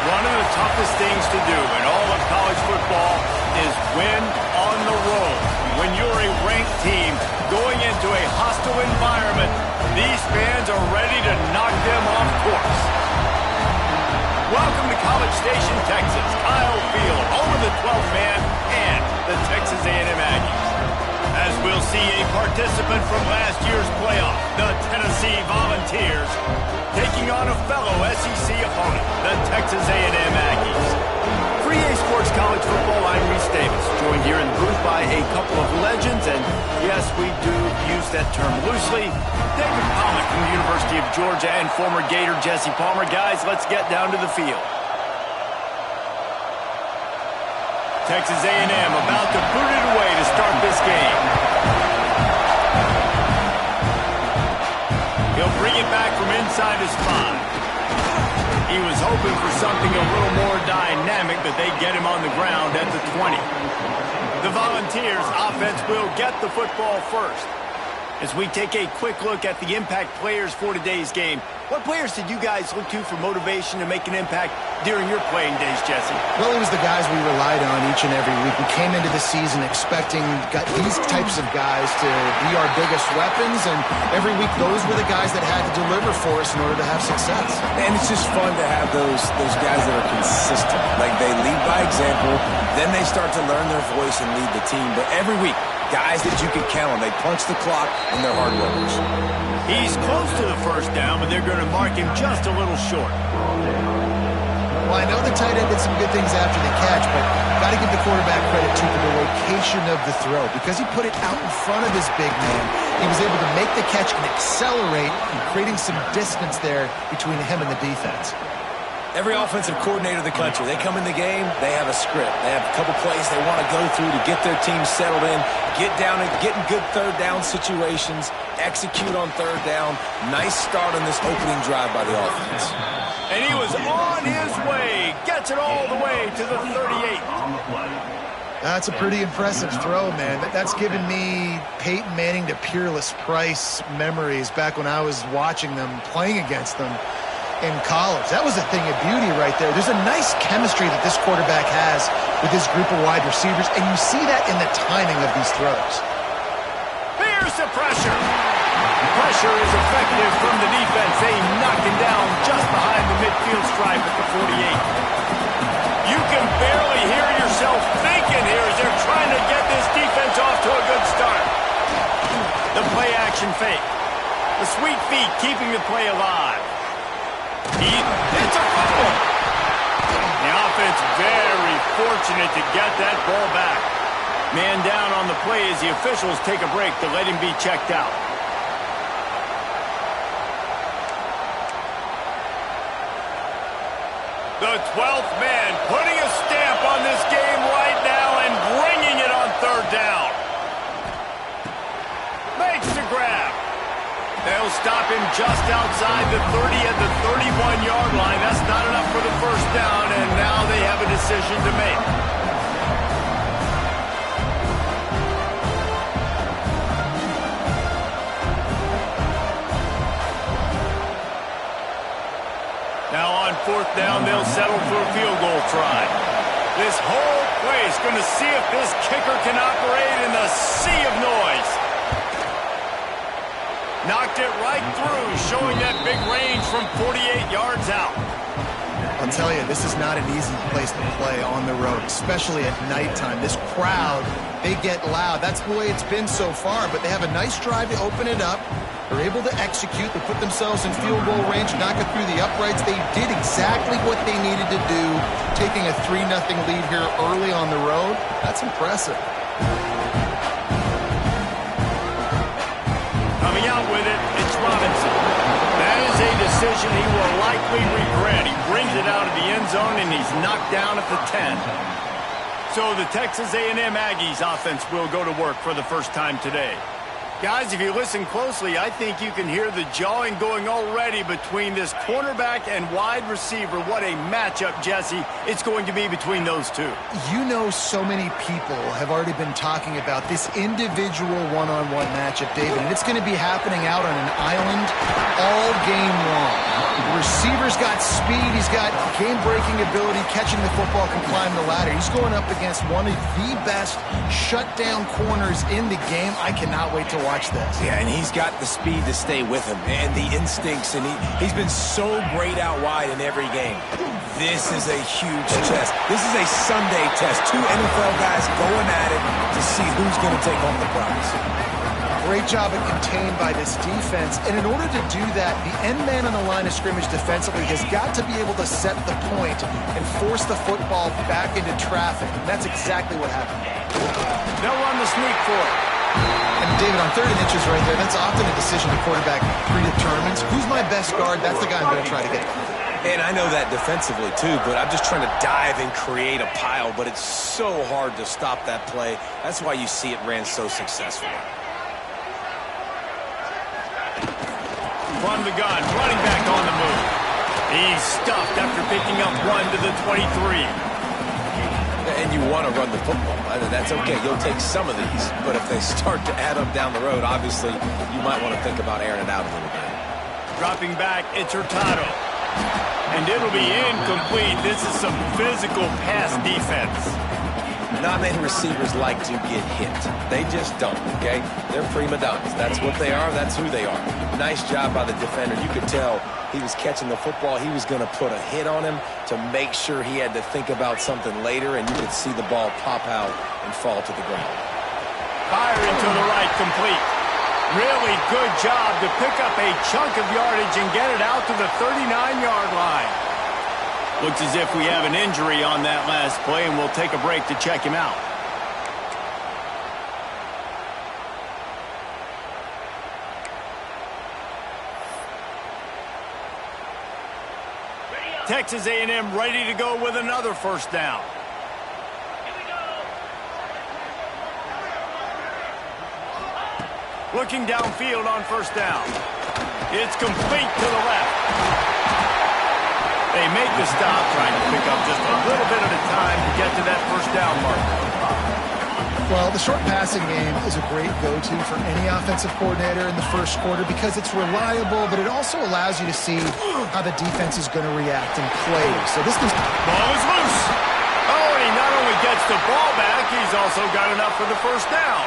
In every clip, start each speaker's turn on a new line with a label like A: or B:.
A: One of the toughest things to do in all of college football is win on the road. When you're a ranked team going into a hostile environment, these fans are ready to knock them off course. Welcome to College Station, Texas. Kyle Field, home of the 12th man and the Texas A&M Aggies. As we'll see a participant from last year's playoff, the Tennessee Volunteers, taking on a fellow SEC opponent, the Texas A&M Aggies. For EA Sports College Football, I'm Reese Davis, joined here in the booth by a couple of legends, and yes, we do use that term loosely. David Pollack from the University of Georgia and former Gator Jesse Palmer. Guys, let's get down to the field. Texas A&M about to boot it away to start this game. He'll bring it back from inside his 5. He was hoping for something a little more dynamic, but they get him on the ground at the 20. The Volunteers offense will get the football first. As we take a quick look at the impact players for today's game, what players did you guys look to for motivation to make an impact during your playing days, Jesse?
B: Well, it was the guys we relied on each and every week. We came into the season expecting these types of guys to be our biggest weapons, and every week those were the guys that had to deliver for us in order to have success.
C: And it's just fun to have those guys that are consistent. Like, they lead by example, then they start to learn their voice and lead the team. But every week, guys that you can count on. They punch the clock, and they're hard workers.
A: He's close to the first down, but they're going to mark him just a little short.
B: Well, I know the tight end did some good things after the catch, but got to give the quarterback credit, too, for the location of the throw. Because he put it out in front of his big man, he was able to make the catch and accelerate, creating some distance there between him and the defense.
C: Every offensive coordinator in the country, they come in the game, they have a script. They have a couple plays they want to go through to get their team settled in, get down and get in good third down situations, execute on third down. Nice start on this opening drive by the offense.
A: And he was on his way, gets it all the way to the 38.
B: That's a pretty impressive throw, man. That's given me Peyton Manning to Peerless Price memories back when I was watching them, playing against them in college. That was a thing of beauty right there. There's a nice chemistry that this quarterback has with his group of wide receivers, and you see that in the timing of these throws.
A: Here's the pressure. Pressure is effective from the defense. They knock him down just behind the midfield stripe at the 48. You can barely hear yourself thinking here as they're trying to get this defense off to a good start. The play action fake. The sweet feet keeping the play alive. It's a fumble. The offense very fortunate to get that ball back. Man down on the play as the officials take a break to let him be checked out. The 12th man putting a stamp on this game right now and bringing it on third down. Makes the grab. They'll stop him just outside the 30 at the 31-yard line. That's not enough for the first down, and now they have a decision to make. Now on fourth down, they'll settle for a field goal try. This whole play is going to see if this kicker can operate in the sea of noise. Knocked it right through, showing that big range from 48 yards out.
B: I'll tell you, this is not an easy place to play on the road, especially at nighttime. This crowd, they get loud. That's the way it's been so far, but they have a nice drive to open it up. They're able to execute. They put themselves in field goal range, knock it through the uprights. They did exactly what they needed to do, taking a 3-0 lead here early on the road. That's impressive.
A: Coming out with it, it's Robinson. That is a decision he will likely regret. He brings it out of the end zone, and he's knocked down at the 10. So the Texas A&M Aggies offense will go to work for the first time today. Guys, if you listen closely, I think you can hear the jawing going already between this cornerback and wide receiver. What a matchup, Jesse, it's going to be between those two.
B: You know, so many people have already been talking about this individual one-on-one matchup, David, and it's going to be happening out on an island all game long. The receiver's got speed, he's got game-breaking ability, catching the football, can climb the ladder. He's going up against one of the best shutdown corners in the game. I cannot wait to watch this.
C: Yeah, and he's got the speed to stay with him and the instincts, and he's been so great out wide in every game. This is a huge test. This is a Sunday test. Two NFL guys going at it to see who's going to take home the prize.
B: Great job at contained by this defense, and in order to do that, the end man on the line of scrimmage defensively has got to be able to set the point and force the football back into traffic. And that's exactly what happened.
A: They'll run the sneak for it.
B: And David, on 3rd and inches right there, that's often a decision the quarterback predetermines. Who's my best guard? That's the guy I'm going to try to get.
C: And I know that defensively too, but I'm just trying to dive and create a pile, but it's so hard to stop that play. That's why you see it ran so successfully.
A: From the gun, running back on the move. He's stuffed after picking up one to the 23.
C: And you want to run the football. That's okay. You'll take some of these. But if they start to add up down the road, obviously, you might want to think about airing it out a little bit.
A: Dropping back, it's Hurtado. And it'll be incomplete. This is some physical pass defense.
C: Not many receivers like to get hit. They just don't, okay? They're prima donnas. That's what they are. That's who they are. Nice job by the defender. You could tell he was catching the football. He was going to put a hit on him to make sure he had to think about something later, and you could see the ball pop out and fall to the ground.
A: Firing to the right, complete. Really good job to pick up a chunk of yardage and get it out to the 39-yard line. Looks as if we have an injury on that last play, and we'll take a break to check him out. Texas A&M ready to go with another first down. Looking downfield on first down. It's complete to the left. They make the stop, trying to pick up just a little bit at a time to get to that first down mark.
B: Well, the short passing game is a great go-to for any offensive coordinator in the first quarter because it's reliable, but it also allows you to see how the defense is going to react and play. So this
A: ball is loose. Oh, and he not only gets the ball back, he's also got enough for the first down.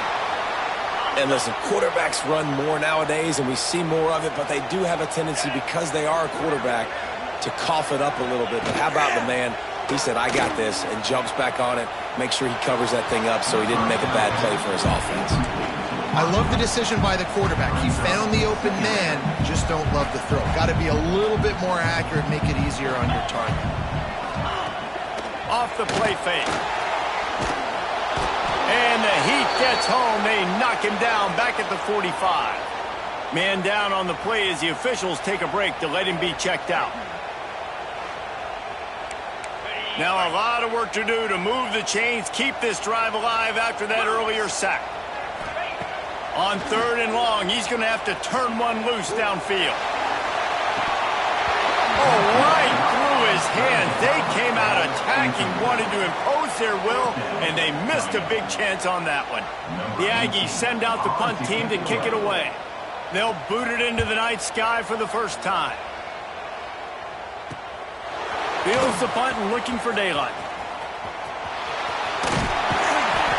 C: And listen, quarterbacks run more nowadays, and we see more of it, but they do have a tendency, because they are a quarterback, to cough it up a little bit. But how about the man? He said, I got this, and jumps back on it, make sure he covers that thing up so he didn't make a bad play for his offense.
B: I love the decision by the quarterback. He found the open man, just don't love the throw. Got to be a little bit more accurate, make it easier on your target.
A: Off the play fake. And the Heat gets home. They knock him down back at the 45. Man down on the play as the officials take a break to let him be checked out. Now a lot of work to do to move the chains, keep this drive alive after that earlier sack. On 3rd and long, he's going to have to turn one loose downfield. Oh, right through his hands. They came out attacking, wanted to impose their will, and they missed a big chance on that one. The Aggies send out the punt team to kick it away. They'll boot it into the night sky for the first time. Fields the punt and looking for daylight.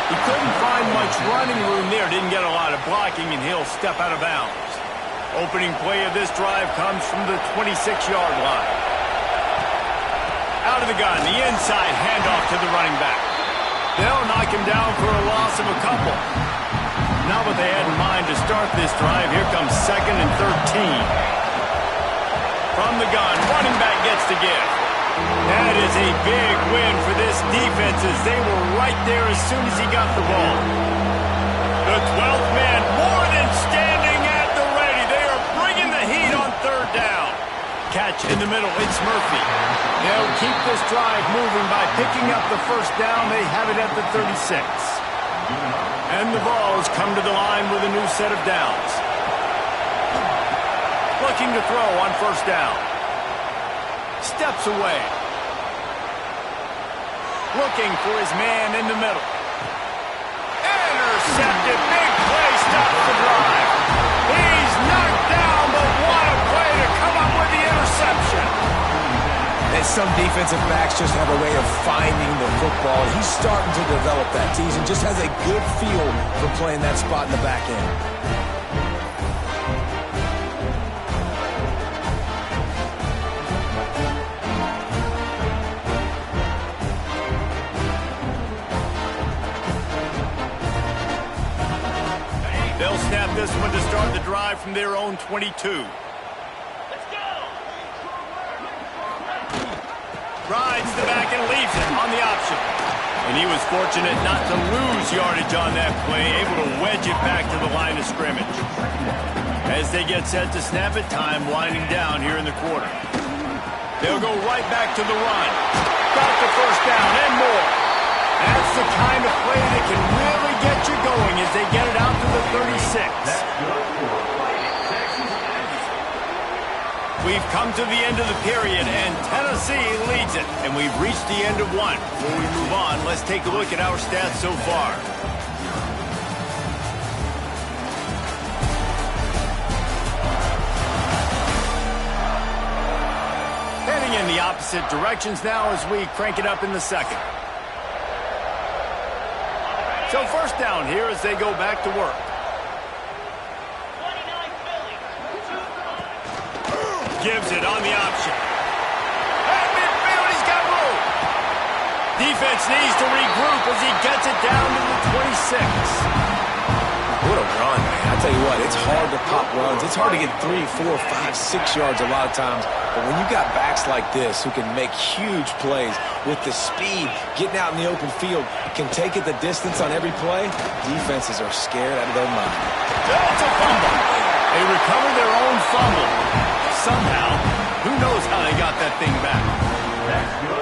A: He couldn't find much running room there. Didn't get a lot of blocking, and he'll step out of bounds. Opening play of this drive comes from the 26-yard line. Out of the gun, the inside handoff to the running back. They'll knock him down for a loss of a couple. Not what they had in mind to start this drive. Here comes 2nd and 13. From the gun, running back gets the give. That is a big win for this defense as they were right there as soon as he got the ball. The 12th man more than standing at the ready. They are bringing the heat on 3rd down. Catch in the middle, it's Murphy. They'll keep this drive moving by picking up the first down. They have it at the 36. And the ball has come to the line with a new set of downs. Looking to throw on first down. Steps away. Looking for his man in the middle. Intercepted. Big play. Stops the drive. He's knocked down, but what a play to come up with the interception.
C: And some defensive backs just have a way of finding the football. He's starting to develop that tease and just has a good feel for playing that spot in the back end.
A: They'll snap this one to start the drive from their own 22. Rides the back and leaves it on the option. And he was fortunate not to lose yardage on that play, able to wedge it back to the line of scrimmage. As they get set to snap it, time winding down here in the quarter. They'll go right back to the run. Got the first down and more. That's the kind of play that can really get you going as they get it out to the 36. We've come to the end of the period, and Tennessee leads it. And we've reached the end of one. Before we move on, let's take a look at our stats so far. Heading in the opposite directions now as we crank it up in the second. So first down here as they go back to work. Gives it on the option. At midfield, he's got room. Defense needs to regroup as he gets it down to the 26.
C: What a run, man. I tell you what, it's hard to pop runs. It's hard to get 3, 4, 5, 6 yards a lot of times. But when you got backs like this who can make huge plays with the speed, getting out in the open field, can take it the distance on every play, defenses are scared out of their mind.
A: That's a fumble. They recover their own fumble. Somehow, who knows how they got that thing back.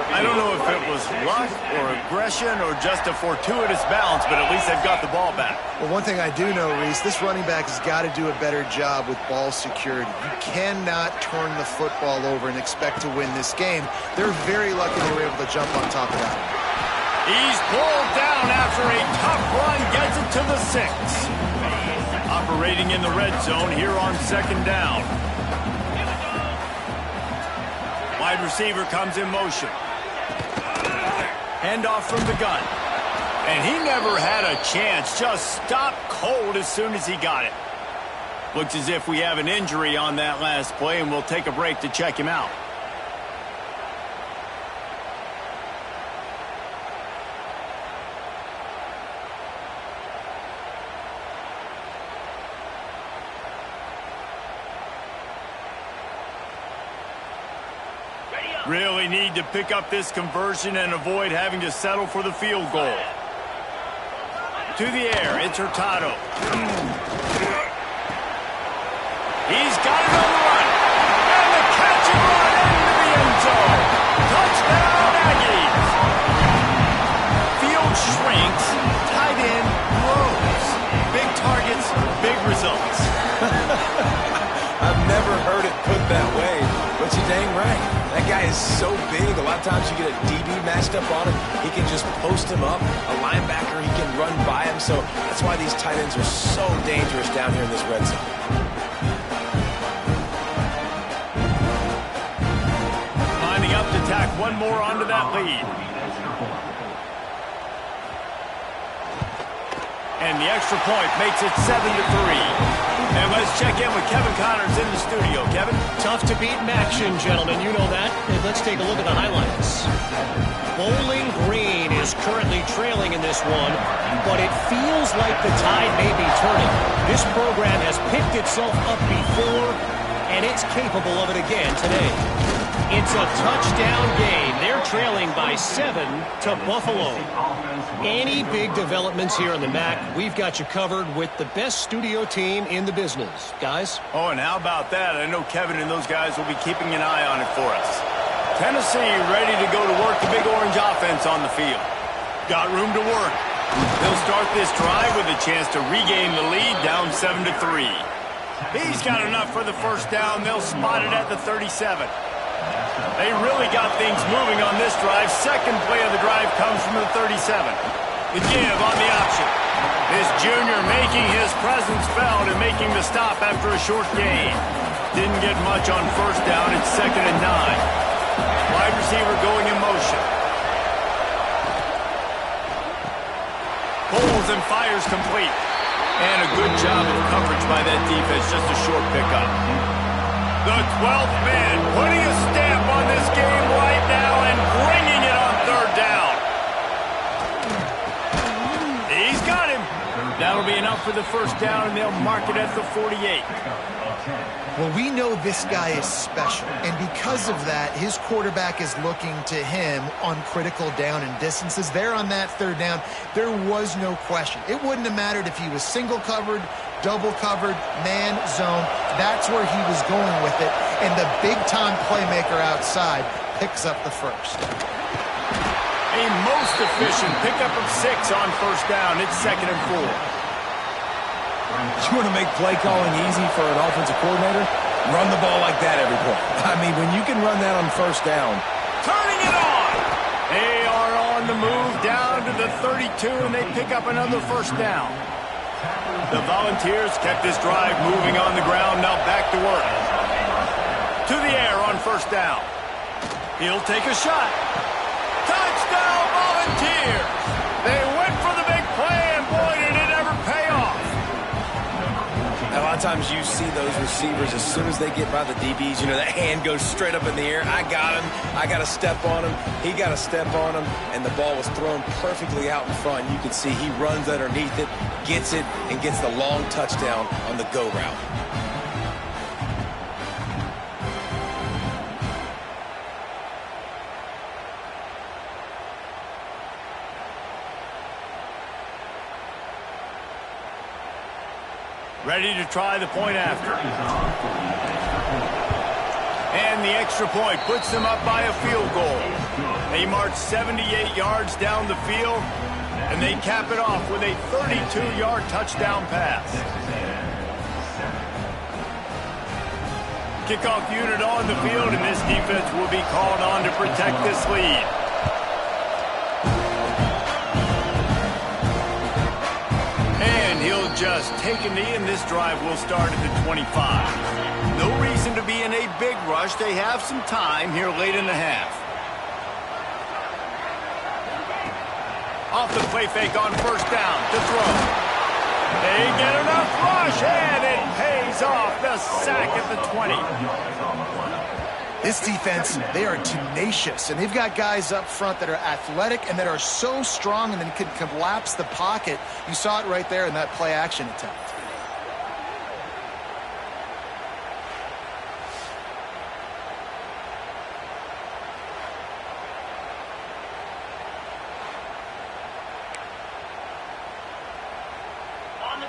A: I don't know if it was luck or aggression or just a fortuitous bounce, but at least they've got the ball back.
B: Well, one thing I do know, Reese, this running back has got to do a better job with ball security. You cannot turn the football over and expect to win this game. They're very lucky they were able to jump on top of that.
A: He's pulled down after a tough run, gets it to the 6. Operating in the red zone here on second down. Wide receiver comes in motion. Handoff from the gun. And he never had a chance. Just stopped cold as soon as he got it. Looks as if we have an injury on that last play, and we'll take a break to check him out. Really need to pick up this conversion and avoid having to settle for the field goal. To the air, it's Hurtado. He's got it on the run. And the catch and run into the end zone. Touchdown, Aggies. Field shrinks, tight end grows. Big targets, big results.
C: I've never heard it put that way, but you're dang right. That guy is so big, a lot of times you get a DB matched up on him. He can just post him up. A linebacker, he can run by him. So that's why these tight ends are so dangerous down here in this red zone.
A: Lining up to tack one more onto that lead. And the extra point makes it 7-3. And let's check in with Kevin Connors in the studio. Kevin?
D: Tough to beat in action, gentlemen. You know that. And let's take a look at the highlights. Bowling Green is currently trailing in this one, but it feels like the tide may be turning. This program has picked itself up before, and it's capable of it again today. It's a touchdown game. They're trailing by 7 to Buffalo. Any big developments here in the MAC, we've got you covered with the best studio team in the business. Guys?
A: Oh, and how about that? I know Kevin and those guys will be keeping an eye on it for us. Tennessee ready to go to work the big orange offense on the field. Got room to work. They'll start this drive with a chance to regain the lead, down 7-3. He's got enough for the first down. They'll spot it at the 37. They really got things moving on this drive. Second play of the drive comes from the 37. The give on the option. This junior making his presence felt and making the stop after a short gain. Didn't get much on first down. It's 2nd and 9. Wide receiver going in motion. Pulls and fires complete. And a good job of coverage by that defense. Just a short pickup. The 12th man putting a stamp on this game right now and bringing it on third down. He's got him. That'll be enough for the first down, and they'll mark it at the 48.
B: Well, we know this guy is special, and because of that, his quarterback is looking to him on critical down and distances. There on that third down, there was no question. It wouldn't have mattered if he was single covered, double covered, man, zone. That's where he was going with it, and the big-time playmaker outside picks up the first.
A: A most efficient pickup of 6 on first down. It's 2nd and 4.
C: You want to make play calling easy for an offensive coordinator? Run the ball like that every play. I mean, when you can run that on first down.
A: Turning it on! They are on the move down to the 32, and they pick up another first down. The Volunteers kept this drive moving on the ground, now back to work. To the air on first down. He'll take a shot. Touchdown, Volunteers! They went for the big play, and boy, did it ever pay off.
C: A lot of times you see those receivers, as soon as they get by the DBs, you know, that hand goes straight up in the air. I got him. I got to step on him. He got to step on him, and the ball was thrown perfectly out in front. You can see he runs underneath it, gets it, and gets the long touchdown on the go route.
A: Ready to try the point after. And the extra point puts them up by a field goal. They march 78 yards down the field, and they cap it off with a 32-yard touchdown pass. Kickoff unit on the field, and this defense will be called on to protect this lead. Just take a knee, and this drive will start at the 25. No reason to be in a big rush. They have some time here late in the half. Off the play fake on first down to throw. They get enough rush, and it pays off. The sack at the 20.
B: This defense, they are tenacious, and they've got guys up front that are athletic and that are so strong and then can collapse the pocket. You saw it right there in that play-action attempt.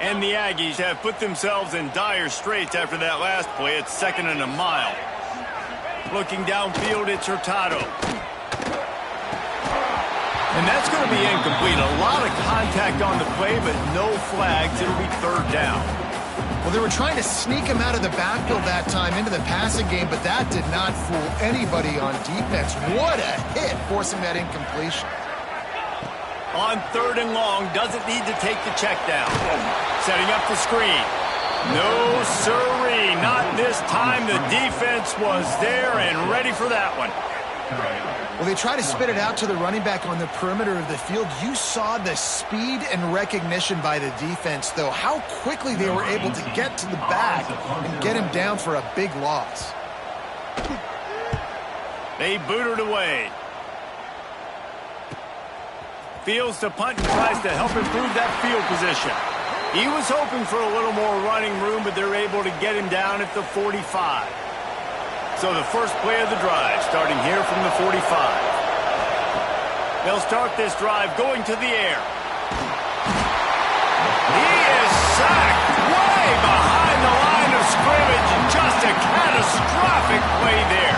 A: And the Aggies have put themselves in dire straits after that last play. It's 2nd and a mile. Looking downfield, it's Hurtado. And that's going to be incomplete. A lot of contact on the play, but no flags. It'll be third down.
B: Well, they were trying to sneak him out of the backfield that time into the passing game, but that did not fool anybody on defense. What a hit, forcing that incompletion.
A: On 3rd and long, doesn't need to take the check down. Setting up the screen. No, sirree, not this time. The defense was there and ready for that one.
B: Well, they try to spit it out to the running back on the perimeter of the field. You saw the speed and recognition by the defense, though. How quickly they were able to get to the back and get him down for a big loss.
A: They boot it away. Fields to punt and tries to help improve that field position. He was hoping for a little more running room, but they're able to get him down at the 45. So the first play of the drive, starting here from the 45. They'll start this drive going to the air. He is sacked way behind the line of scrimmage. Just a catastrophic play there.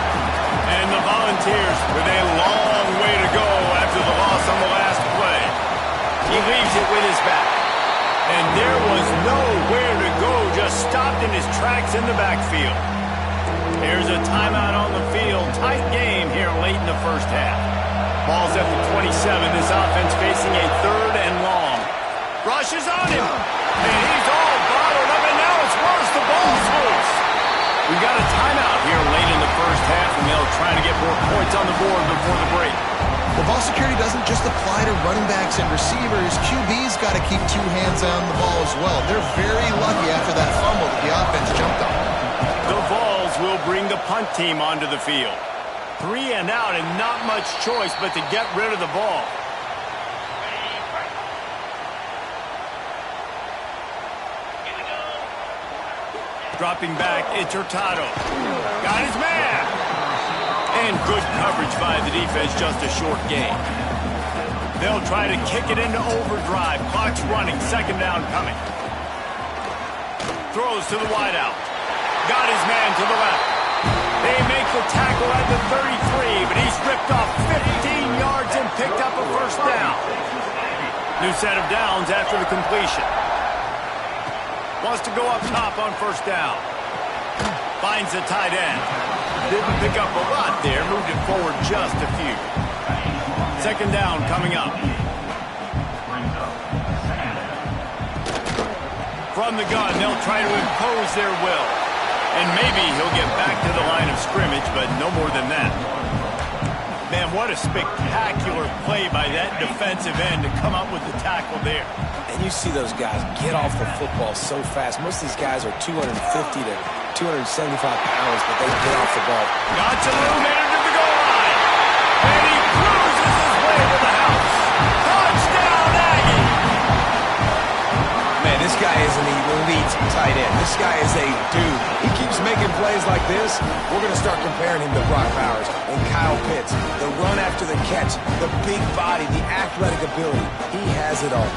A: And the Volunteers with a long way to go after the loss on the last play. He leaves defense in the backfield. Here's a timeout on the field. Tight game here late in the first half. Ball's at the 27. This offense facing a 3rd and long. Rushes on him. And he's all bottled up, and now it's worse. The ball's loose. We've got a timeout here late in the first half, and they'll try to get more points on the board before the break.
B: Well, ball security doesn't just apply to running backs and receivers. QB's got to keep 2 hands on the ball as well. They're very lucky after that fumble that the offense jumped on.
A: The Vols will bring the punt team onto the field. 3 and out and not much choice but to get rid of the ball. Dropping back, it's Hurtado. Got his man. And good coverage by the defense, just a short gain. They'll try to kick it into overdrive. Clock's running, 2nd down coming. Throws to the wideout. Got his man to the left. They make the tackle at the 33, but he's ripped off 15 yards and picked up a 1st down. New set of downs after the completion. Wants to go up top on 1st down. Finds the tight end. Didn't pick up a lot there. Moved it forward just a few. 2nd down coming up. From the gun, they'll try to impose their will. And maybe he'll get back to the line of scrimmage, but no more than that. Man, what a spectacular play by that defensive end to come up with the tackle there.
C: And you see those guys get off the football so fast. Most of these guys are 250 to 275 pounds, but they get off the ball.
A: Got to move it into the goal line. And he cruises his way to the house. Touchdown, Aggie!
C: Man, this guy is an elite tight end. This guy is a dude. He keeps making plays like this. We're going to start comparing him to Brock Bowers and Kyle Pitts. The run after the catch, the big body, the athletic ability. He has it all.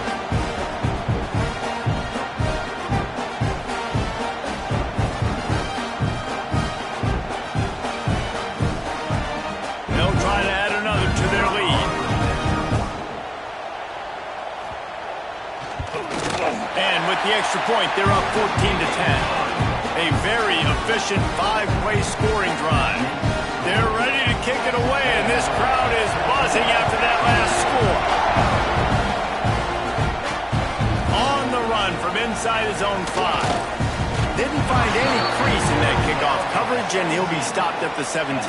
A: They'll try to add another to their lead. And with the extra point, they're up 14-10. A very efficient 5-way scoring drive. They're ready to kick it away, and this crowd is buzzing after that last score. On the run from inside his own 5. Didn't find any crease in that kickoff coverage, and he'll be stopped at the 17.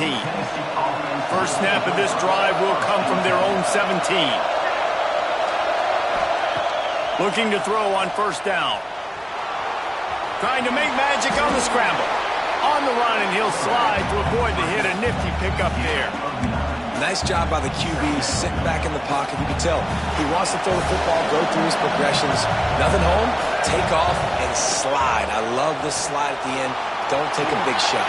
A: First snap of this drive will come from their own 17. Looking to throw on 1st down. Trying to make magic on the scramble. On the run, and he'll slide to avoid the hit. A nifty pickup there.
C: Nice job by the QB, sitting back in the pocket. You can tell he wants to throw the football, go through his progressions. Nothing home, take off, and slide. I love the slide at the end. Don't take a big shot.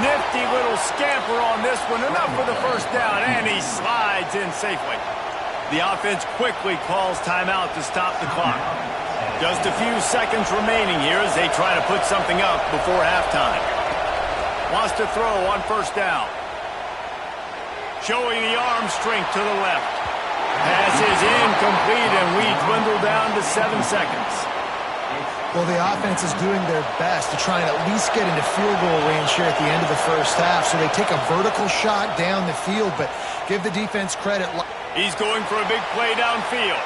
A: Nifty little scamper on this one. Enough for the 1st down, and he slides in safely. The offense quickly calls timeout to stop the clock. Just a few seconds remaining here as they try to put something up before halftime. Wants to throw on 1st down. Showing the arm strength to the left. Pass is incomplete, and we dwindle down to 7 seconds.
B: Well, the offense is doing their best to try and at least get into field goal range here at the end of the first half. So they take a vertical shot down the field, but give the defense credit.
A: He's going for a big play downfield.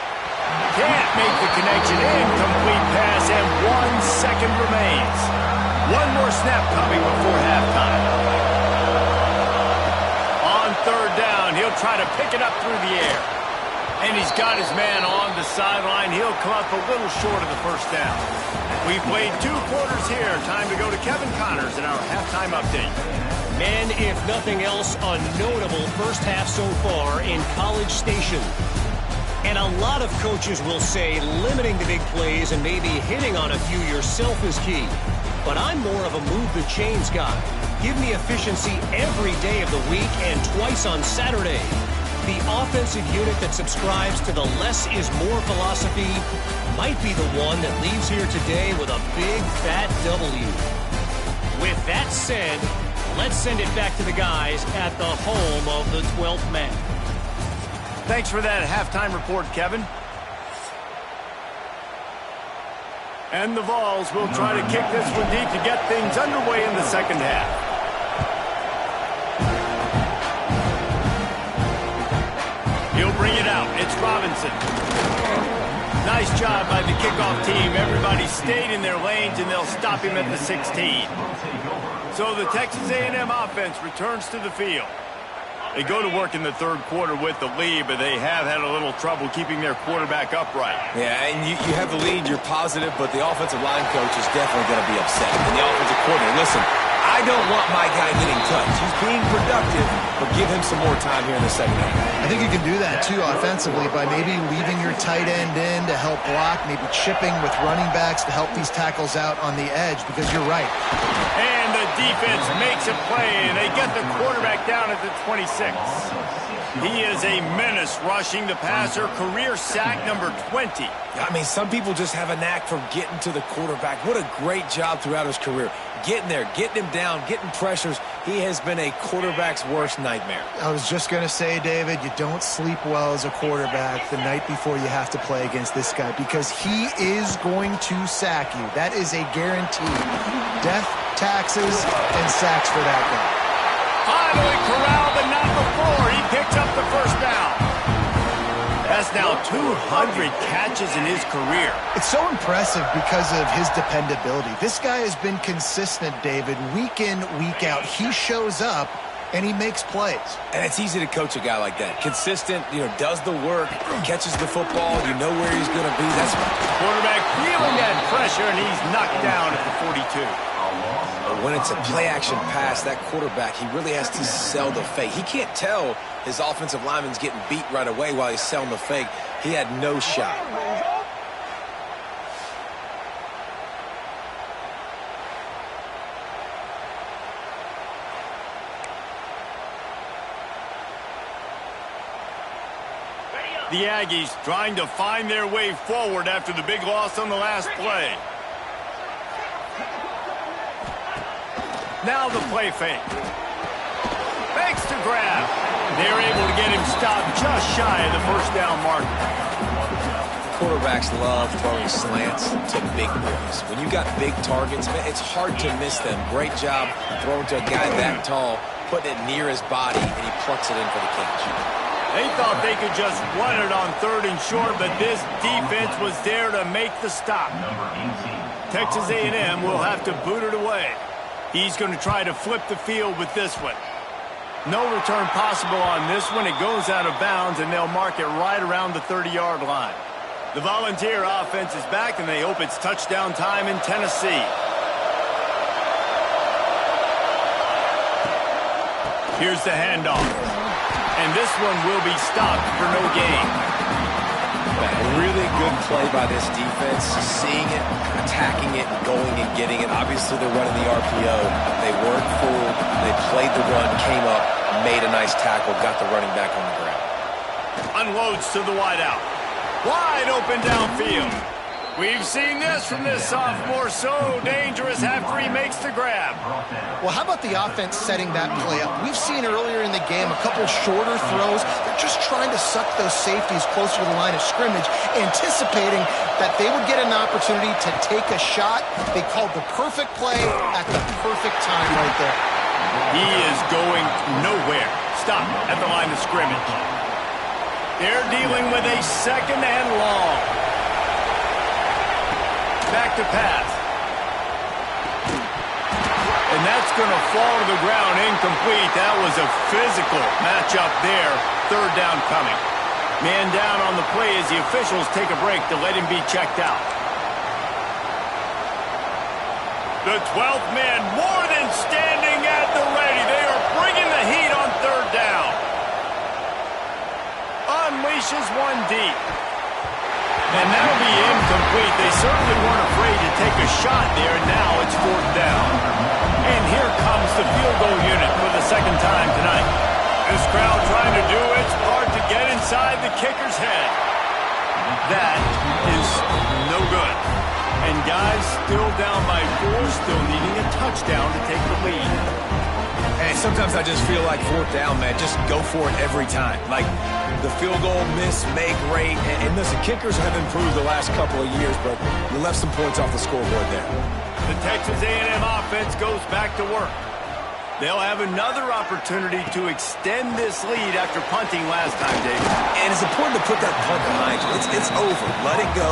A: Can't make the connection. Incomplete pass, and 1 second remains. One more snap coming before halftime. On 3rd down, he'll try to pick it up through the air. And he's got his man on the sideline. He'll come up a little short of the 1st down. We've played 2 quarters here. Time to go to Kevin Connors in our halftime update.
D: And if nothing else, a notable first half so far in College Station. And a lot of coaches will say limiting the big plays and maybe hitting on a few yourself is key. But I'm more of a move the chains guy. Give me efficiency every day of the week and twice on Saturday. The offensive unit that subscribes to the less is more philosophy might be the one that leaves here today with a big fat W. With that said, let's send it back to the guys at the home of the 12th man.
A: Thanks for that halftime report, Kevin. And the Vols will try to kick this one deep to get things underway in the second half. He'll bring it out. It's Robinson. Nice job by the kickoff team. Everybody stayed in their lanes, and they'll stop him at the 16. So the Texas A&M offense returns to the field. They go to work in the third quarter with the lead, but they have had a little trouble keeping their quarterback upright.
C: Yeah, and you have the lead, you're positive, but the offensive line coach is definitely going to be upset. And the offensive coordinator, listen, I don't want my guy getting touched. He's being productive, but give him some more time here in the second half.
B: I think you can do that, too, offensively, by maybe leaving your tight end in to help block, maybe chipping with running backs to help these tackles out on the edge, because you're right.
A: And the defense makes a play, and they get the quarterback down at the 26. He is a menace rushing the passer, career sack number 20.
C: I mean, some people just have a knack for getting to the quarterback. What a great job throughout his career. Getting there, getting him down, getting pressures. He has been a quarterback's worst nightmare.
B: I was just going to say, David, you don't sleep well as a quarterback the night before you have to play against this guy, because he is going to sack you. That is a guarantee. Death, taxes, and sacks for that guy.
A: Finally corralled, but not before. He picks up the first down. That's now 200 catches in his career.
B: It's so impressive because of his dependability. This guy has been consistent, David, week in, week out. He shows up, and he makes plays.
C: And it's easy to coach a guy like that. Consistent, does the work, catches the football, you know where he's going to be. That's
A: quarterback feeling that pressure, and he's knocked down at the 42.
C: When it's a play-action pass, that quarterback, he really has to sell the fake. He can't tell his offensive lineman's getting beat right away while he's selling the fake. He had no shot.
A: The Aggies trying to find their way forward after the big loss on the last play. Now the play fake. Fakes to grab. They're able to get him stopped just shy of the first down mark.
C: Quarterbacks love throwing slants to big boys. When you got big targets, man, it's hard to miss them. Great job throwing to a guy that tall, putting it near his body, and he plucks it in for the catch.
A: They thought they could just run it on third and short, but this defense was there to make the stop. Texas A&M will have to boot it away. He's going to try to flip the field with this one. No return possible on this one. It goes out of bounds, and they'll mark it right around the 30-yard line. The Volunteer offense is back, and they hope it's touchdown time in Tennessee. Here's the handoff. And this one will be stopped for no gain.
C: A really good play by this defense, seeing it, attacking it, going and getting it. Obviously, they're running the RPO. They weren't fooled. They played the run, came up, made a nice tackle, got the running back on the ground.
A: Unloads to the wideout. Wide open downfield. We've seen this from this sophomore, so dangerous after he makes the grab.
B: Well, how about the offense setting that play up? We've seen earlier in the game a couple shorter throws. They're just trying to suck those safeties closer to the line of scrimmage, anticipating that they would get an opportunity to take a shot. They called the perfect play at the perfect time right there.
A: He is going nowhere. Stop at the line of scrimmage. They're dealing with a second and long. Back to pass. And that's going to fall to the ground incomplete. That was a physical matchup there. Third down coming. Man down on the play as the officials take a break to let him be checked out. The 12th man more than standing at the ready. They are bringing the heat on third down. Unleashes one deep. And that'll be incomplete. They certainly weren't afraid to take a shot there. Now it's fourth down. And here comes the field goal unit for the second time tonight. This crowd trying to do its part to get inside the kicker's head. That is no good. And guys still down by 4, still needing a touchdown to take the lead.
C: Hey, sometimes I just feel like fourth down, man. Just go for it every time. Like the field goal, miss, make, rate. And listen, kickers have improved the last couple of years, but you left some points off the scoreboard there.
A: The Texas A&M offense goes back to work. They'll have another opportunity to extend this lead after punting last time, David.
C: And it's important to put that punt behind you. It's over. Let it go.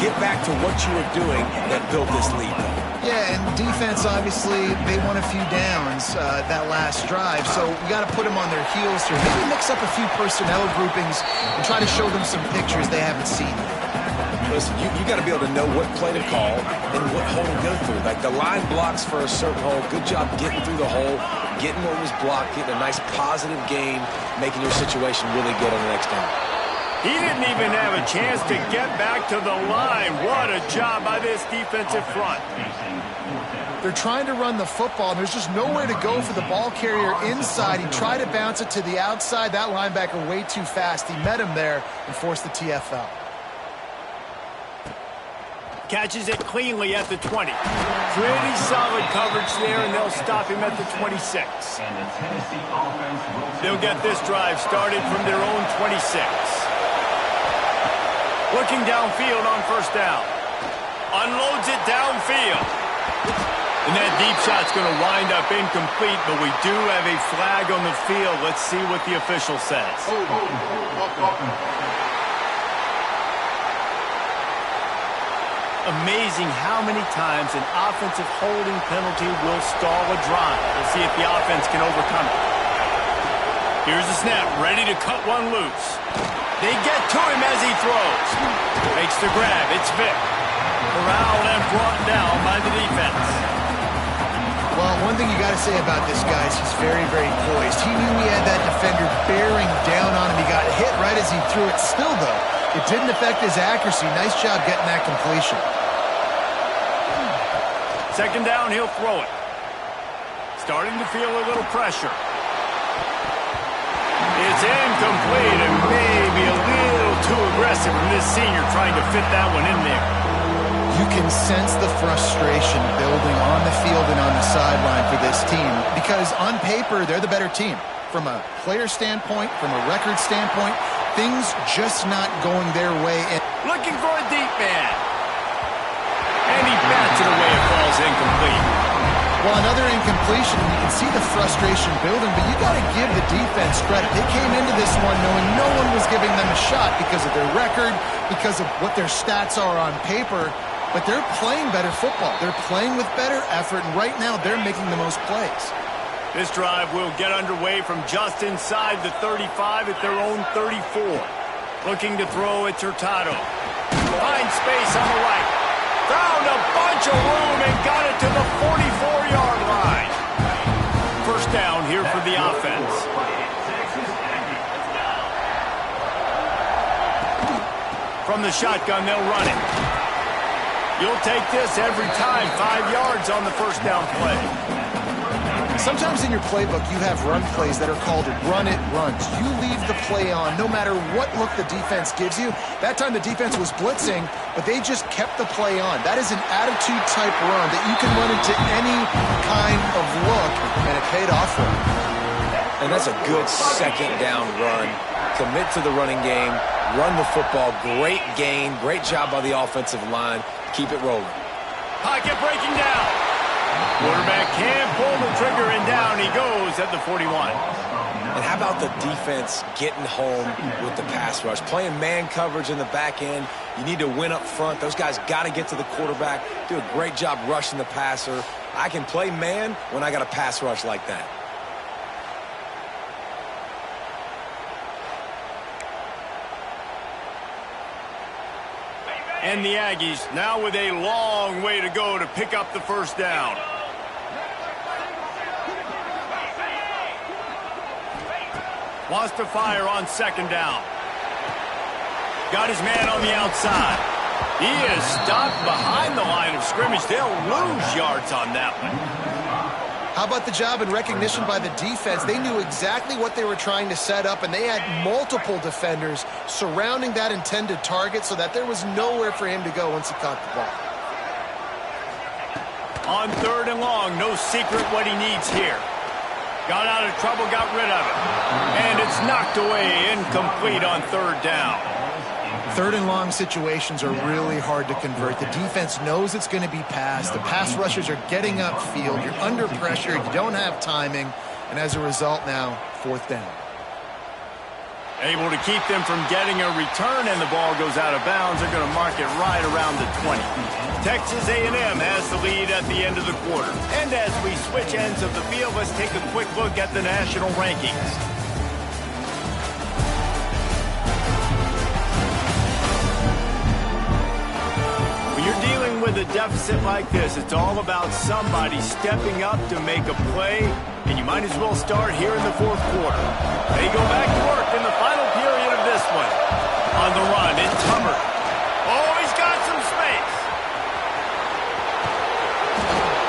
C: Get back to what you were doing that built this lead.
B: Yeah, and defense, obviously, they won a few downs that last drive, so we got to put them on their heels here. Maybe mix up a few personnel groupings and try to show them some pictures they haven't seen.
C: Listen, you got to be able to know what play to call and what hole to go through. Like the line blocks for a certain hole. Good job getting through the hole, getting what was blocked, getting a nice positive gain, making your situation really good on the next down.
A: He didn't even have a chance to get back to the line. What a job by this defensive front.
B: They're trying to run the football, and there's just nowhere to go for the ball carrier inside. He tried to bounce it to the outside. That linebacker way too fast. He met him there and forced the TFL.
A: Catches it cleanly at the 20. Pretty solid coverage there, and they'll stop him at the 26. They'll get this drive started from their own 26. Looking downfield on first down. Unloads it downfield. And that deep shot's going to wind up incomplete, but we do have a flag on the field. Let's see what the official says. Amazing how many times an offensive holding penalty will stall a drive. We'll see if the offense can overcome it. Here's the snap, ready to cut one loose. They get to him as he throws. Makes the grab, it's Vick. Corralled and brought down by the defense.
B: Well, one thing you got to say about this guy is he's very, very poised. He knew he had that defender bearing down on him. He got hit right as he threw it. Still, though, it didn't affect his accuracy. Nice job getting that completion.
A: Second down, he'll throw it. Starting to feel a little pressure. It's incomplete and maybe a little too aggressive from this senior trying to fit that one in there.
B: You can sense the frustration building on the field and on the sideline for this team because on paper, they're the better team. From a player standpoint, from a record standpoint, things just not going their way.
A: Looking for a deep man. And he bats it away. It falls incomplete.
B: Well, another incompletion. You can see the frustration building, but you got to give the defense credit. They came into this one knowing no one was giving them a shot because of their record, because of what their stats are on paper. But they're playing better football. They're playing with better effort, and right now they're making the most plays.
A: This drive will get underway from just inside the 35 at their own 34. Looking to throw, it's Hurtado. Finds space on the right. Found a bunch of room and got it to the 44-yard line. First down here for the offense. From the shotgun, they'll run it. You'll take this every time. 5 yards on the first down play.
B: Sometimes in your playbook, you have run plays that are called run-it runs. You leave the play on no matter what look the defense gives you. That time the defense was blitzing, but they just kept the play on. That is an attitude-type run that you can run into any kind of look, and it paid off for them.
C: And that's a good second down run. Commit to the running game, run the football. Great gain, great job by the offensive line. Keep it rolling.
A: Pocket breaking down. Quarterback can't pull the trigger, and down he goes at the 41.
C: And how about the defense getting home with the pass rush? Playing man coverage in the back end. You need to win up front. Those guys got to get to the quarterback. Do a great job rushing the passer. I can play man when I got a pass rush like that.
A: And the Aggies now with a long way to go to pick up the first down. Wants to fire on second down. Got his man on the outside. He is stopped behind the line of scrimmage. They'll lose yards on that one.
B: How about the job and recognition by the defense? They knew exactly what they were trying to set up, and they had multiple defenders surrounding that intended target so that there was nowhere for him to go once he caught the ball.
A: On third and long, no secret what he needs here. Got out of trouble, got rid of it. And it's knocked away, incomplete on third down.
B: Third and long situations are really hard to convert. The defense knows it's going to be passed. The pass rushers are getting upfield. You're under pressure. You don't have timing. And as a result now, fourth down.
A: Able to keep them from getting a return, and the ball goes out of bounds. They're going to mark it right around the 20. Texas A&M has the lead at the end of the quarter. And as we switch ends of the field, let's take a quick look at the national rankings. When you're dealing with a deficit like this, it's all about somebody stepping up to make a play, and you might as well start here in the fourth quarter. They go back to work in the final period of this one. On the run, it's Hummer. Oh, he's got some space.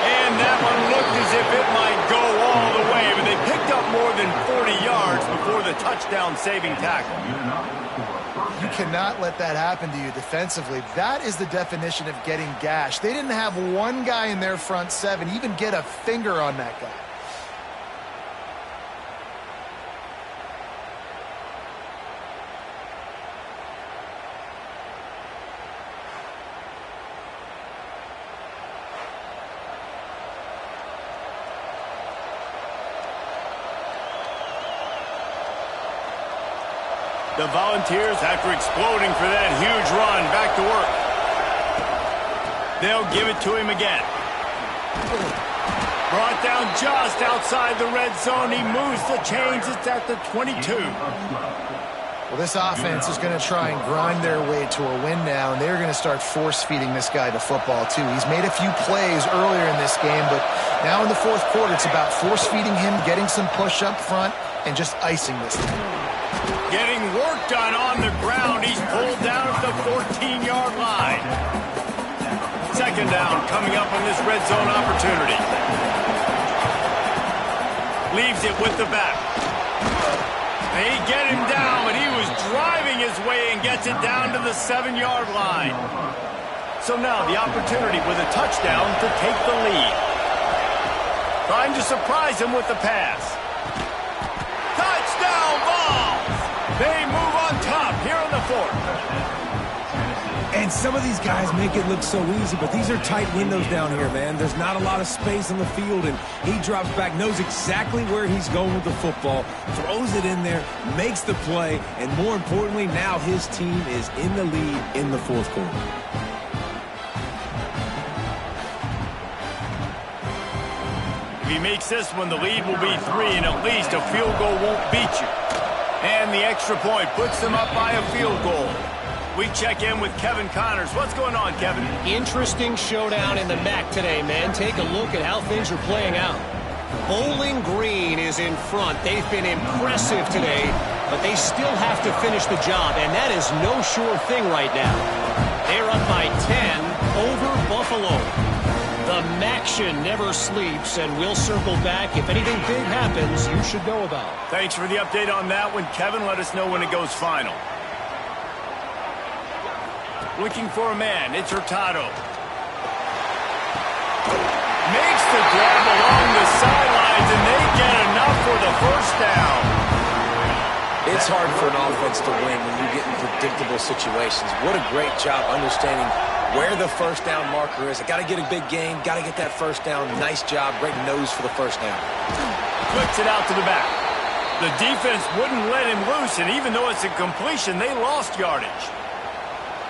A: And that one looked as if it might go all the way, but they picked up more than 40 yards before the touchdown-saving tackle.
B: You cannot let that happen to you defensively. That is the definition of getting gashed. They didn't have one guy in their front seven even get a finger on that guy.
A: The Volunteers, after exploding for that huge run, back to work. They'll give it to him again. Brought down just outside the red zone. He moves the chains. It's at the 22.
B: Well, this offense is going to try and grind their way to a win now, and they're going to start force-feeding this guy the football, too. He's made a few plays earlier in this game, but now in the fourth quarter, it's about force-feeding him, getting some push up front, and just icing this thing.
A: Getting work done on the ground. He's pulled down at the 14-yard line. Second down coming up on this red zone opportunity. Leaves it with the back. They get him down, but he was driving his way and gets it down to the 7-yard line. So now the opportunity with a touchdown to take the lead. Trying to surprise him with the pass. Touchdown ball! They move on top here in the fourth.
C: And some of these guys make it look so easy, but these are tight windows down here, man. There's not a lot of space on the field, and he drops back, knows exactly where he's going with the football, throws it in there, makes the play, and more importantly, now his team is in the lead in the fourth quarter.
A: If he makes this one, the lead will be 3, and at least a field goal won't beat you. And the extra point puts them up by a field goal. We check in with Kevin Connors. What's going on, Kevin?
D: Interesting showdown in the MAC today, man. Take a look at how things are playing out. Bowling Green is in front. They've been impressive today, but they still have to finish the job, and that is no sure thing right now. They're up by 10 over Buffalo. The MACtion never sleeps, and we'll circle back. If anything big happens, you should know about it.
A: Thanks for the update on that one, Kevin. Let us know when it goes final. Looking for a man. It's Hurtado. Makes the grab along the sidelines, and they get enough for the first down.
C: It's hard for an offense to win when you get in predictable situations. What a great job understanding where the first down marker is. I got to get a big gain, got to get that first down. Nice job, great nose for the first down.
A: Flips it out to the back. The defense wouldn't let him loose, and even though it's a completion, they lost yardage.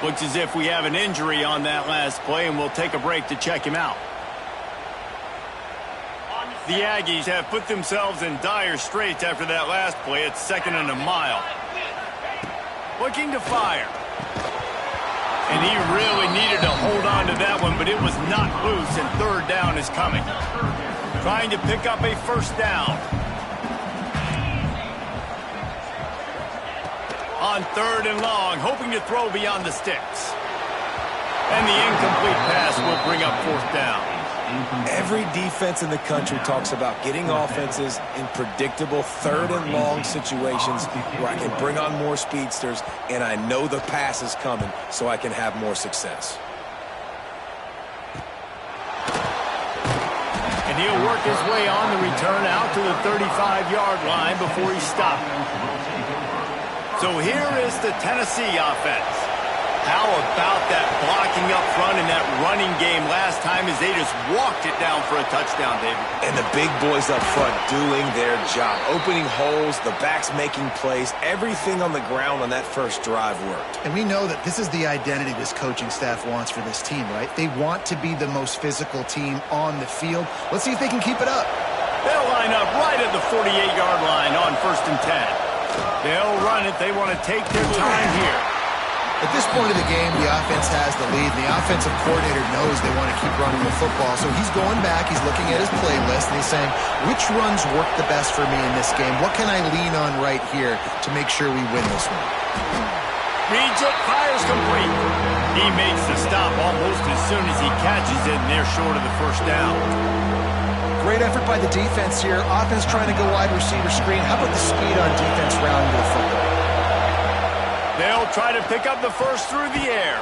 A: Looks as if we have an injury on that last play, and we'll take a break to check him out. The Aggies have put themselves in dire straits after that last play. It's 2nd and a mile. Looking to fire. And he really needed to hold on to that one, but it was not loose, and third down is coming. Trying to pick up a first down. On 3rd and long, hoping to throw beyond the sticks. And the incomplete pass will bring up 4th down.
C: Every defense in the country talks about getting offenses in predictable 3rd and long situations where I can bring on more speedsters and I know the pass is coming so I can have more success.
A: And he'll work his way on the return out to the 35-yard line before he stopped. So here is the Tennessee offense. How about that blocking up front in that running game last time as they just walked it down for a touchdown, David?
C: And the big boys up front doing their job. Opening holes, the backs making plays. Everything on the ground on that first drive worked.
B: And we know that this is the identity this coaching staff wants for this team, right? They want to be the most physical team on the field. Let's see if they can keep it up.
A: They'll line up right at the 48-yard line on 1st and 10. They'll run it. They want to take their time here.
B: At this point of the game, the offense has the lead. The offensive coordinator knows they want to keep running the football. So he's going back, he's looking at his playlist, and he's saying, which runs work the best for me in this game? What can I lean on right here to make sure we win this one?
A: Reads it, fires complete. He makes the stop almost as soon as he catches it, and they're short of the first down.
B: Great effort by the defense here. Offense trying to go wide receiver screen. How about the speed on defense rounding the football?
A: They'll try to pick up the first through the air.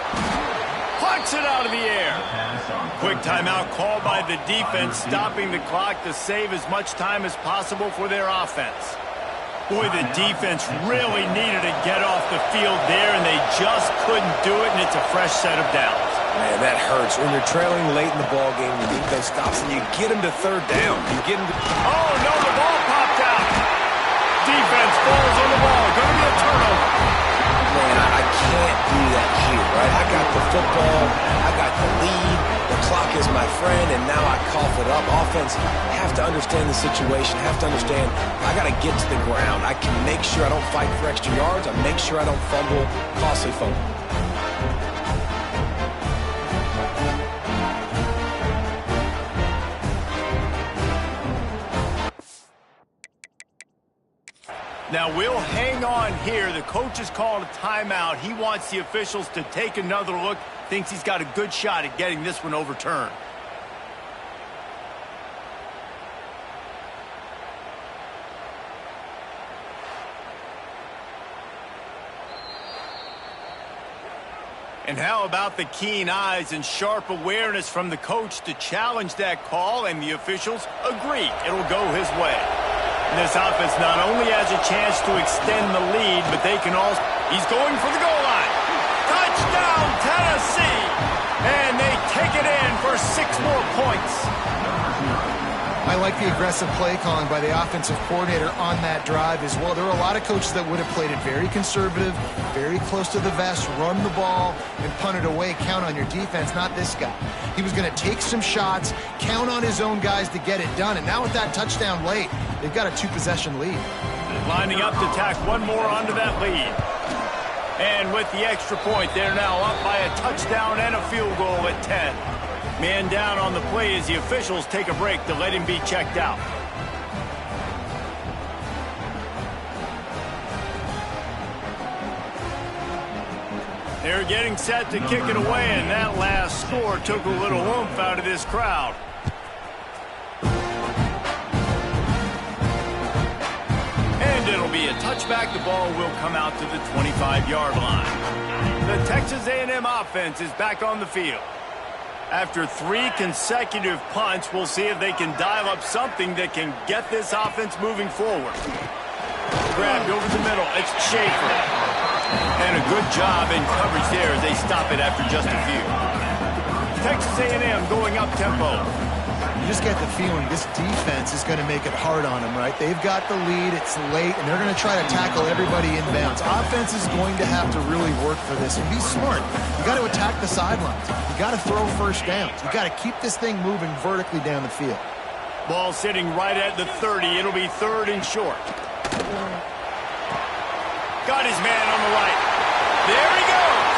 A: Plucks it out of the air. Quick timeout called by the defense, stopping the clock to save as much time as possible for their offense. Boy, the defense really needed to get off the field there, and they just couldn't do it, and it's a fresh set of downs.
C: Man, that hurts. When you're trailing late in the ball game, the defense stops, and you get them to 3rd down. You get them to...
A: Oh, no, the ball popped out. Defense falls on the ball. Going to be a turnover.
C: Man, I can't do that here, right? I got the football, I got the lead, the clock is my friend, and now I cough it up. Offense have to understand the situation, have to understand I got to get to the ground. I can make sure I don't fight for extra yards. I make sure I don't fumble, costly fumble.
A: Now, we'll hang on here. The coach has called a timeout. He wants the officials to take another look. Thinks he's got a good shot at getting this one overturned. And how about the keen eyes and sharp awareness from the coach to challenge that call, and the officials agree it'll go his way. This offense not only has a chance to extend the lead, but they can also... He's going for the goal line. Touchdown, Tennessee! And they take it in for 6 more points.
B: I like the aggressive play calling by the offensive coordinator on that drive as well. There are a lot of coaches that would have played it very conservative, very close to the vest, run the ball, and punt it away. Count on your defense, not this guy. He was going to take some shots, count on his own guys to get it done. And now with that touchdown late, they've got a 2-possession lead.
A: Lining up to tack one more onto that lead. And with the extra point, they're now up by a touchdown and a field goal at 10. Man down on the play as the officials take a break to let him be checked out. They're getting set to kick it away, and that last score took a little oomph out of this crowd. And it'll be a touchback. The ball will come out to the 25-yard line. The Texas A&M offense is back on the field. After 3 consecutive punts, we'll see if they can dial up something that can get this offense moving forward. Grabbed over the middle. It's Schaefer. And a good job in coverage there as they stop it after just a few. Texas A&M going up tempo.
B: You just get the feeling this defense is going to make it hard on them, right? They've got the lead, it's late, and they're going to try to tackle everybody inbounds. Offense is going to have to really work for this and be smart. You got to attack the sidelines. You got to throw first downs. You got to keep this thing moving vertically down the field.
A: Ball sitting right at the 30. It'll be 3rd and short. Got his man on the right. There he goes.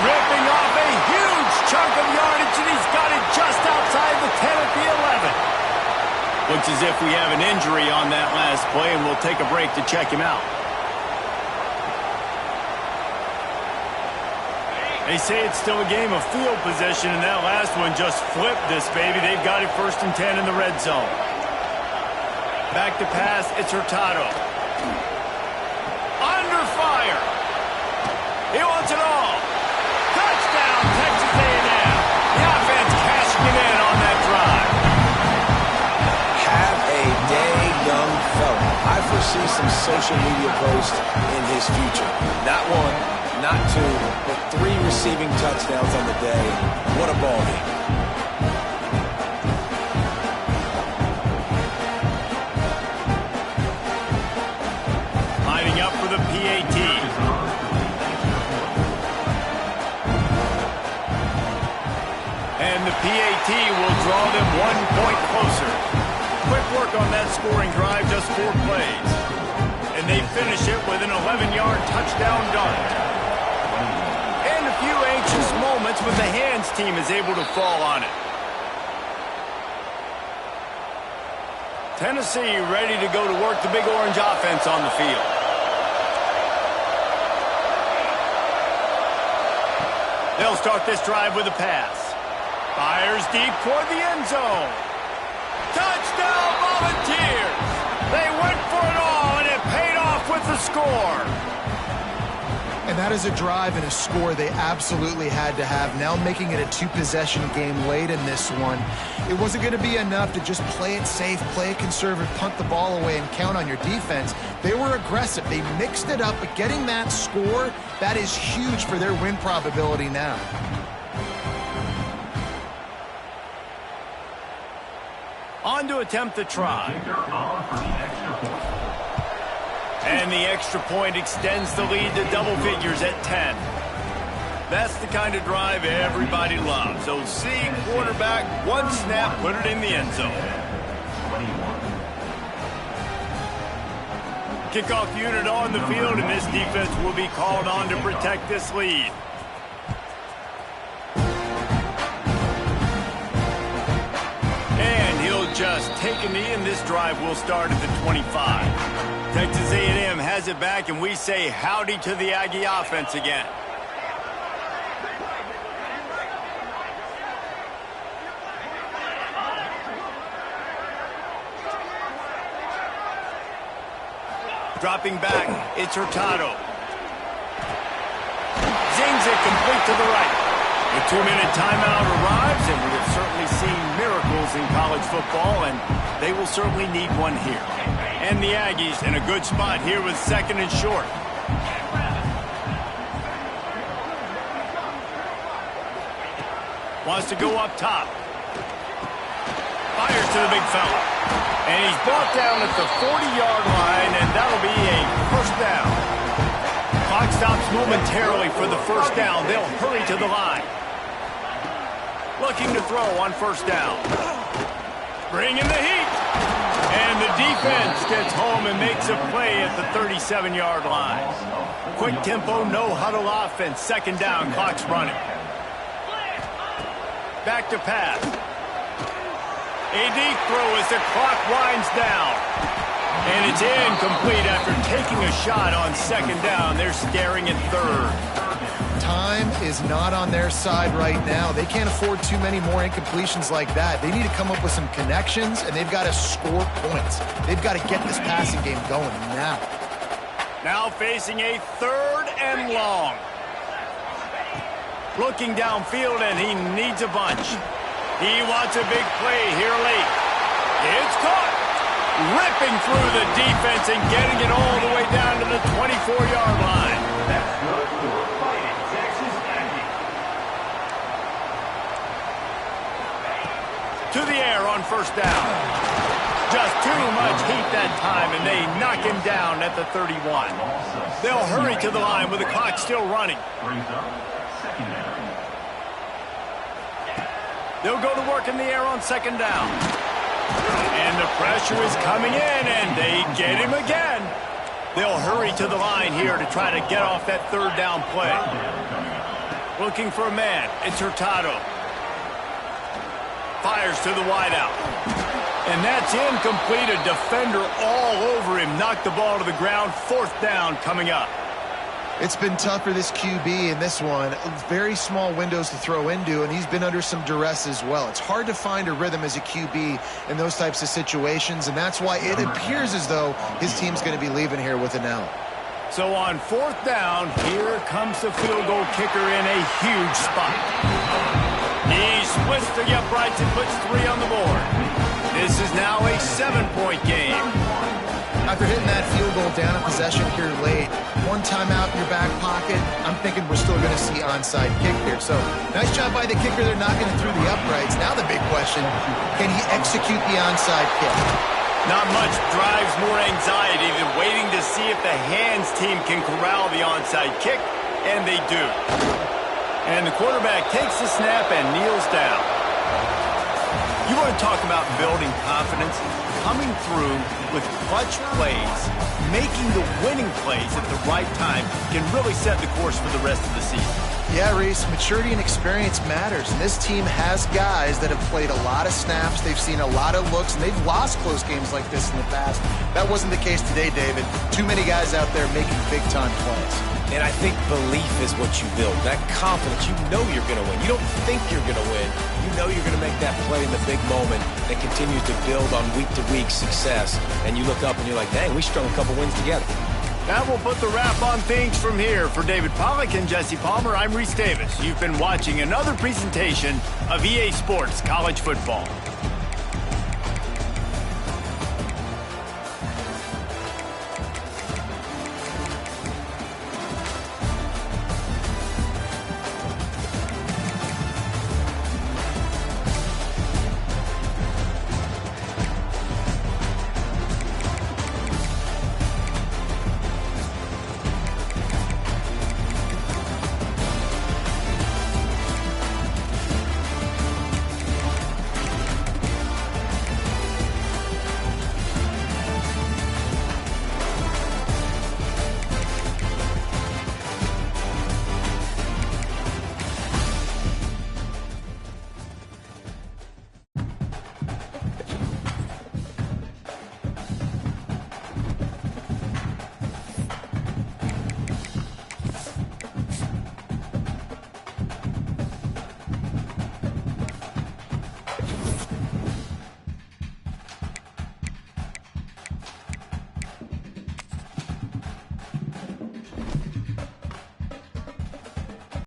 A: Ripping off a huge chunk of yardage, and he's got it just outside the 10 at the 11. Looks as if we have an injury on that last play, and we'll take a break to check him out. They say it's still a game of field position, and that last one just flipped this baby. They've got it 1st and 10 in the red zone. Back to pass, it's Hurtado. Under fire. He wants it all. Touchdown, Texas A&M. The offense cashing in
C: see some social media posts in his future. Not one, not two, but 3 receiving touchdowns on the day. What a ball game.
A: Lining up for the PAT. And the PAT will draw them 1 point closer. Quick work on that scoring drive, just 4 plays. And they finish it with an 11-yard touchdown done. And a few anxious moments when the hands team is able to fall on it. Tennessee ready to go to work the Big Orange offense on the field. They'll start this drive with a pass. Fires deep toward the end zone. Touchdown, Volunteers! They went for it all, and it paid off with the score.
B: And that is a drive and a score they absolutely had to have. Now making it a 2-possession game late in this one. It wasn't going to be enough to just play it safe, play it conservative, punt the ball away, and count on your defense. They were aggressive. They mixed it up, but getting that score, that is huge for their win probability now.
A: On to attempt the try. And the extra point extends the lead to double figures at 10. That's the kind of drive everybody loves. OC, quarterback, 1 snap, put it in the end zone. Kickoff unit on the field, and this defense will be called on to protect this lead. And he'll just take a knee, and this drive will start at the 25. Texas A&M has it back, and we say howdy to the Aggie offense again. Dropping back, it's Hurtado. Zings it complete to the right. The 2-minute timeout arrives, and we have certainly seen miracles in college football, and they will certainly need one here. And the Aggies in a good spot here with 2nd and short. Wants to go up top. Fires to the big fella. And he's brought down at the 40-yard line, and that'll be a first down. Clock stops momentarily for the first down. They'll hurry to the line. Looking to throw on first down. Bring in the heat. And the defense gets home and makes a play at the 37-yard line. Quick tempo, no huddle offense. 2nd down, clock's running. Back to pass. A deep throw as the clock winds down. And it's incomplete after taking a shot on 2nd down. They're staring at 3rd.
B: Time is not on their side right now. They can't afford too many more incompletions like that. They need to come up with some connections, and they've got to score points. They've got to get this passing game going now.
A: Now facing a 3rd and long. Looking downfield, and he needs a bunch. He wants a big play here late. It's caught. Ripping through the defense and getting it all the way down to the 24-yard line. That's good for Fighting Texas Aggies. To the air on first down. Just too much heat that time, and they knock him down at the 31. They'll hurry to the line with the clock still running. They'll go to work in the air on 2nd down. And the pressure is coming in, and they get him again. They'll hurry to the line here to try to get off that 3rd down play. Looking for a man. It's Hurtado. Fires to the wideout. And that's incomplete. A defender all over him. Knocked the ball to the ground. 4th down coming up.
B: It's been tough for this QB in this one. Very small windows to throw into, and he's been under some duress as well. It's hard to find a rhythm as a QB in those types of situations, and that's why it appears as though his team's going to be leaving here with an L.
A: So on 4th down, here comes the field goal kicker in a huge spot. He splits the uprights and puts 3 on the board. This is now a 7-point game.
B: After hitting that field goal down in possession here late, one timeout in your back pocket, I'm thinking we're still going to see onside kick here. So nice job by the kicker. They're knocking it through the uprights. Now the big question, can he execute the onside kick?
A: Not much drives more anxiety than waiting to see if the hands team can corral the onside kick, and they do. And the quarterback takes the snap and kneels down. You want to talk about building confidence? Coming through with clutch plays, making the winning plays at the right time can really set the course for the rest of the season.
B: Yeah, Reese, maturity and experience matters, and this team has guys that have played a lot of snaps, they've seen a lot of looks, and they've lost close games like this in the past. That wasn't the case today, David. Too many guys out there making big-time plays.
C: And I think belief is what you build. That confidence, you know you're going to win. You don't think you're going to win. You know you're going to make that play in the big moment that continues to build on week-to-week success. And you look up and you're like, dang, we strung a couple wins together.
A: That will put the wrap on things from here. For David Pollack and Jesse Palmer, I'm Reese Davis. You've been watching another presentation of EA Sports College Football.